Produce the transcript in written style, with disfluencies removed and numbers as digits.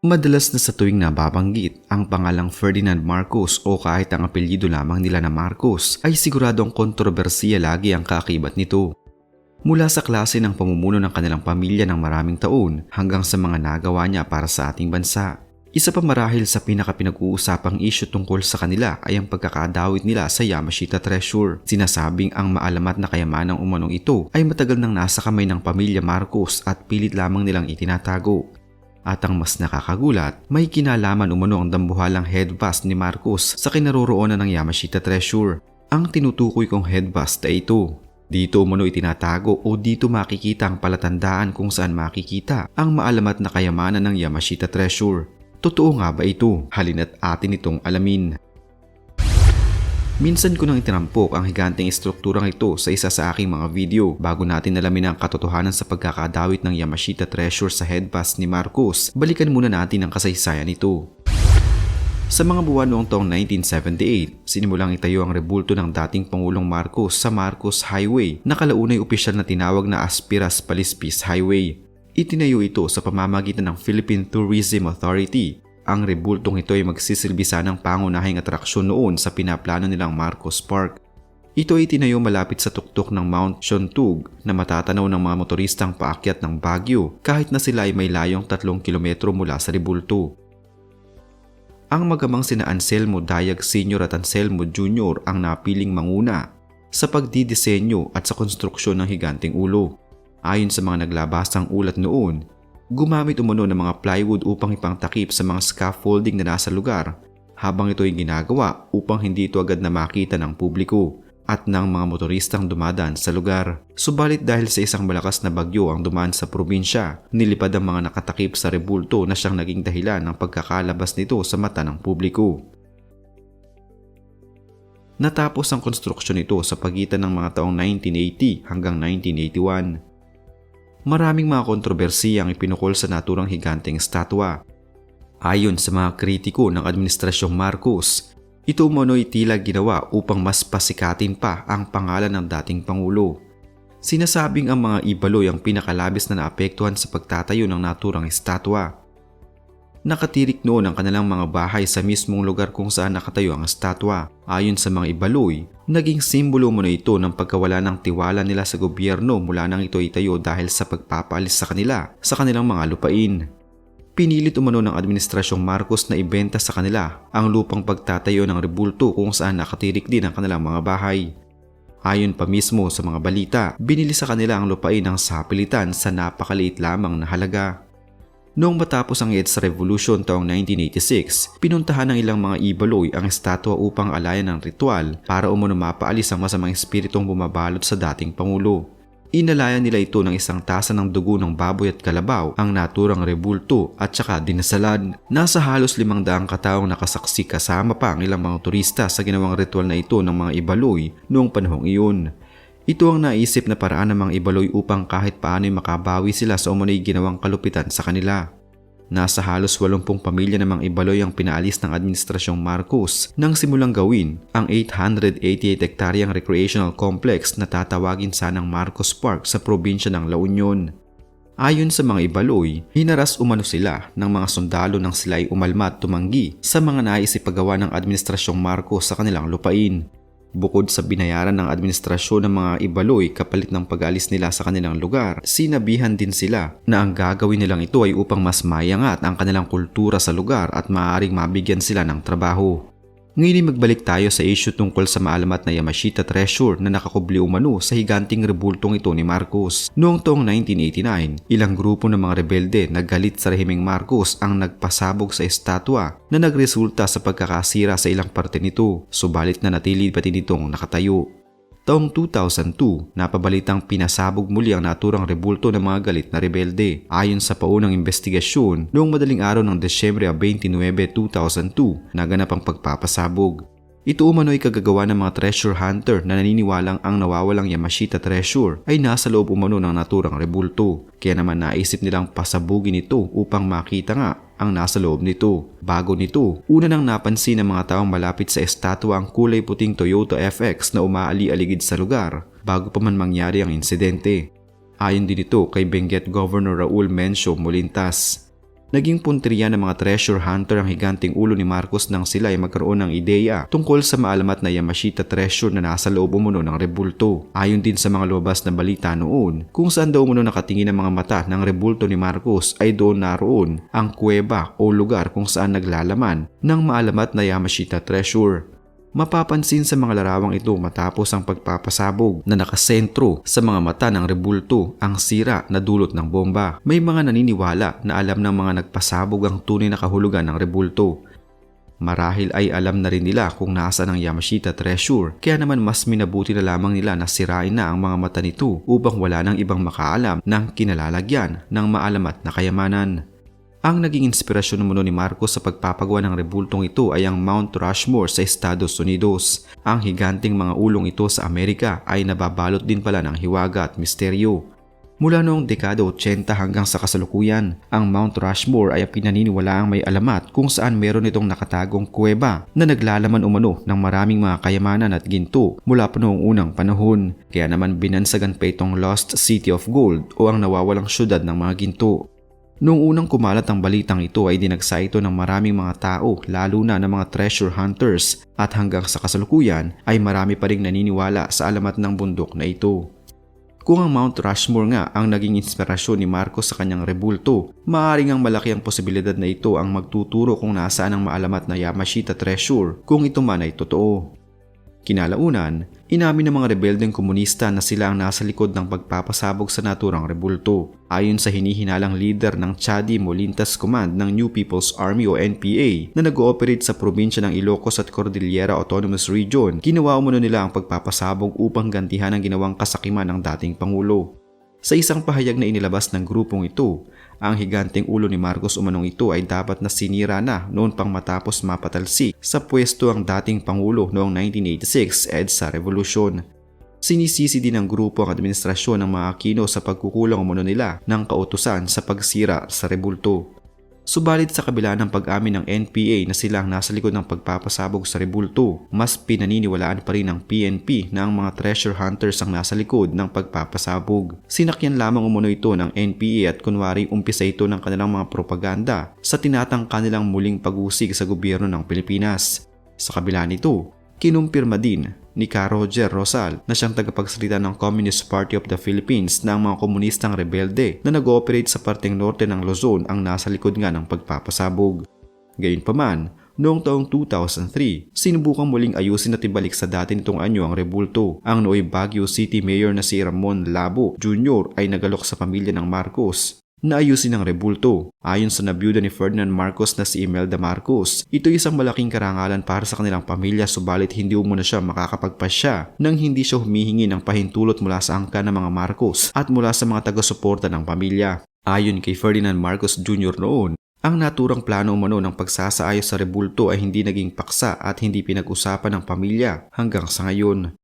Madalas na sa tuwing nababanggit ang pangalang Ferdinand Marcos o kahit ang apelyido lamang nila na Marcos ay siguradong kontrobersiya lagi ang kaakibat nito. Mula sa klase ng pamumuno ng kanilang pamilya ng maraming taon hanggang sa mga nagawa niya para sa ating bansa. Isa pa marahil sa pinaka-pinag-uusapang issue tungkol sa kanila ay ang pagkakadawit nila sa Yamashita Treasure. Sinasabing ang maalamat na kayamanang umanong ito ay matagal nang nasa kamay ng pamilya Marcos at pilit lamang nilang itinatago. At ang mas nakakagulat, may kinalaman umano ang dambuhalang head bust ni Marcos sa kinaroroonan ng Yamashita Treasure. Ang tinutukoy kong head bust ay ito. Dito umano itinatago o dito makikita ang palatandaan kung saan makikita ang maalamat na kayamanan ng Yamashita Treasure. Totoo nga ba ito? Halina't atin itong alamin. Minsan ko nang itinampok ang higanteng estrukturang ito sa isa sa aking mga video bago natin alamin ang katotohanan sa pagkakadawit ng Yamashita Treasure sa head bust ni Marcos. Balikan muna natin ang kasaysayan nito. Sa mga buwan noong taong 1978, sinimulang itayo ang rebulto ng dating Pangulong Marcos sa Marcos Highway na kalaunay opisyal na tinawag na Aspiras Palispis Highway. Itinayo ito sa pamamagitan ng Philippine Tourism Authority. Ang rebultong ito ay magsisilbi sanang pangunahing atraksyon noon sa pinaplano nilang Marcos Park. Ito ay tinayo malapit sa tuktok ng Mount Siontug na matatanaw ng mga motoristang paakyat ng Baguio kahit na sila ay may layong 3 kilometro mula sa rebulto. Ang magamang sina Anselmo Dayag Sr. at Anselmo Jr. ang napiling manguna sa pagdidisenyo at sa konstruksyon ng higanteng ulo. Ayon sa mga naglabasang ulat noon, gumamit umano ng mga plywood upang ipangtakip sa mga scaffolding na nasa lugar habang ito ay ginagawa upang hindi ito agad na makita ng publiko at ng mga motoristang dumadaan sa lugar. Subalit dahil sa isang malakas na bagyo ang dumaan sa probinsya, nilipad ang mga nakatakip sa rebulto na siyang naging dahilan ng pagkakalabas nito sa mata ng publiko. Natapos ang konstruksyon nito sa pagitan ng mga taong 1980 hanggang 1981. Maraming mga kontrobersiya ang ipinukol sa naturang higanteng estatwa. Ayon sa mga kritiko ng Administrasyong Marcos, ito umano'y tila ginawa upang mas pasikatin pa ang pangalan ng dating Pangulo. Sinasabing ang mga ibaloy ang pinakalabis na naapektuhan sa pagtatayo ng naturang estatwa. Nakatirik noon ang kanilang mga bahay sa mismong lugar kung saan nakatayo ang estatwa. Ayon sa mga ibaloy, naging simbolo mo na ito ng pagkawala ng tiwala nila sa gobyerno mula nang ito itayo dahil sa pagpapaalis sa kanila sa kanilang mga lupain. Pinilit umano ng Administrasyong Marcos na ibenta sa kanila ang lupang pagtatayo ng rebulto kung saan nakatirik din ang kanilang mga bahay. Ayon pa mismo sa mga balita, binili sa kanila ang lupain ng sapilitan sa napakaliit lamang na halaga. Noong matapos ang EDSA Revolution taong 1986, pinuntahan ng ilang mga ibaloy ang estatwa upang alayan ng ritual para umano mapaalis ang masamang espiritong bumabalot sa dating Pangulo. Inalayan nila ito ng isang tasa ng dugo ng baboy at kalabaw ang naturang rebulto at saka dinasalan. Nasa halos 500 kataong nakasaksi kasama pa ang ilang mga turista sa ginawang ritual na ito ng mga ibaloy noong panahong iyon. Ito ang naisip na paraan ng mga ibaloy upang kahit paano'y makabawi sila sa umano'y ginawang kalupitan sa kanila. Nasa halos 80 pamilya ng mga ibaloy ang pinaalis ng Administrasyong Marcos nang simulang gawin ang 888 hektaryang recreational complex na tatawagin sanang Marcos Park sa probinsya ng La Union. Ayon sa mga ibaloy, hinaras umano sila ng mga sundalo nang sila ay umalma at tumanggi sa mga nais ipagawa ng Administrasyong Marcos sa kanilang lupain. Bukod sa binayaran ng administrasyon ng mga ibaloy kapalit ng pag-alis nila sa kanilang lugar, sinabihan din sila na ang gagawin nilang ito ay upang mas mayangat ang kanilang kultura sa lugar at maaaring mabigyan sila ng trabaho. Ngayon magbalik tayo sa issue tungkol sa maalamat na Yamashita Treasure na nakakubli umano sa higanting rebultong ito ni Marcos. Noong taong 1989, ilang grupo ng mga rebelde na galit sa rehimeng Marcos ang nagpasabog sa estatwa na nagresulta sa pagkakasira sa ilang parte nito, subalit na natili pa din itong nakatayo. Taong 2002, napabalitang pinasabog muli ang naturang rebulto ng mga galit na rebelde. Ayon sa paunang investigasyon, noong madaling araw ng Desyembre 29, 2002, naganap ang pagpapasabog. Ito umano'y kagagawa ng mga treasure hunter na naniniwalang ang nawawalang Yamashita Treasure ay nasa loob umano ng naturang rebulto. Kaya naman naisip nilang pasabugin ito upang makita nga ang nasa loob nito. Bago nito, una nang napansin ng mga taong malapit sa estatwa ang kulay puting Toyota FX na umaali-aligid sa lugar bago pa man mangyari ang insidente. Ayon din ito kay Benguet Governor Raul Mencio Molintas. Naging punteriya ng mga treasure hunter ang higanteng ulo ni Marcos nang sila ay magkaroon ng ideya tungkol sa maalamat na Yamashita treasure na nasa loob umuno ng rebulto. Ayon din sa mga lumabas na balita noon, kung saan daw umuno nakatingin ang mga mata ng rebulto ni Marcos ay doon naroon ang kuweba o lugar kung saan naglalaman ng maalamat na Yamashita treasure. Mapapansin sa mga larawang ito matapos ang pagpapasabog na nakasentro sa mga mata ng rebulto ang sira na dulot ng bomba. May mga naniniwala na alam ng mga nagpasabog ang tunay na kahulugan ng rebulto. Marahil ay alam na rin nila kung nasaan ang Yamashita treasure, kaya naman mas minabuti na lamang nila na sirain na ang mga mata nito upang wala nang ibang makaalam ng kinalalagyan ng maalamat na kayamanan. Ang naging inspirasyon naman ni Marcos sa pagpapagawa ng rebultong ito ay ang Mount Rushmore sa Estados Unidos. Ang higanting mga ulong ito sa Amerika ay nababalot din pala ng hiwaga at misteryo. Mula noong dekada 80 hanggang sa kasalukuyan, ang Mount Rushmore ay pinaniniwalaang may alamat kung saan meron itong nakatagong kuweba na naglalaman umano ng maraming mga kayamanan at ginto mula pa noong unang panahon. Kaya naman binansagan pa itong Lost City of Gold o ang nawawalang syudad ng mga ginto. Noong unang kumalat ang balitang ito ay dinagsa ito ng maraming mga tao lalo na ng mga treasure hunters at hanggang sa kasalukuyan ay marami pa ring naniniwala sa alamat ng bundok na ito. Kung ang Mount Rushmore nga ang naging inspirasyon ni Marcos sa kanyang rebulto, maaaring ang malaki ang posibilidad na ito ang magtuturo kung nasaan ang maalamat na Yamashita treasure kung ito man ay totoo. Kinalaunan, inamin ng mga rebeldeng komunista na sila ang nasa likod ng pagpapasabog sa naturang rebulto. Ayon sa hinihinalang leader ng Chadi Molintas Command ng New People's Army o NPA na nag-ooperate sa probinsya ng Ilocos at Cordillera Autonomous Region, ginawa umano nila ang pagpapasabog upang gantihan ang ginawang kasakiman ng dating Pangulo. Sa isang pahayag na inilabas ng grupong ito, ang higanteng ulo ni Marcos umanong ito ay dapat na sinira na noon pang matapos mapatalsik sa pwesto ang dating Pangulo noong 1986 EDSA Revolution. Sinisisi din ng grupo ang administrasyon ng mga Aquino sa pagkukulang umano nila ng kautusan sa pagsira sa rebulto. Subalit sa kabila ng pag-amin ng NPA na sila ang nasa likod ng pagpapasabog sa rebulto, mas pinaniniwalaan pa rin ng PNP na ang mga treasure hunters ang nasa likod ng pagpapasabog. Sinakyan lamang umano ito ng NPA at kunwari umpisa ito ng kanilang mga propaganda sa tinatangka nilang muling pag-usig sa gobyerno ng Pilipinas. Sa kabila nito, kinumpirma din ni Ka Roger Rosal na siyang tagapagsalita ng Communist Party of the Philippines na ang mga komunistang rebelde na nag-ooperate sa parteng norte ng Luzon ang nasa likod nga ng pagpapasabog. Gayunpaman, noong taong 2003, sinubukang muling ayusin at ibalik sa dati nitong anyo ang rebulto. Ang nooy Baguio City Mayor na si Ramon Labo Jr. ay nagalok sa pamilya ng Marcos na ayusin ang rebulto. Ayon sa nabiyuda ni Ferdinand Marcos na si Imelda Marcos, ito ay isang malaking karangalan para sa kanilang pamilya subalit hindi umuna siya makakapagpasya nang hindi siya humihingi ng pahintulot mula sa angka ng mga Marcos at mula sa mga taga-suporta ng pamilya. Ayon kay Ferdinand Marcos Jr. noon, ang naturang plano umano ng pagsasaayos sa rebulto ay hindi naging paksa at hindi pinag-usapan ng pamilya hanggang sa ngayon.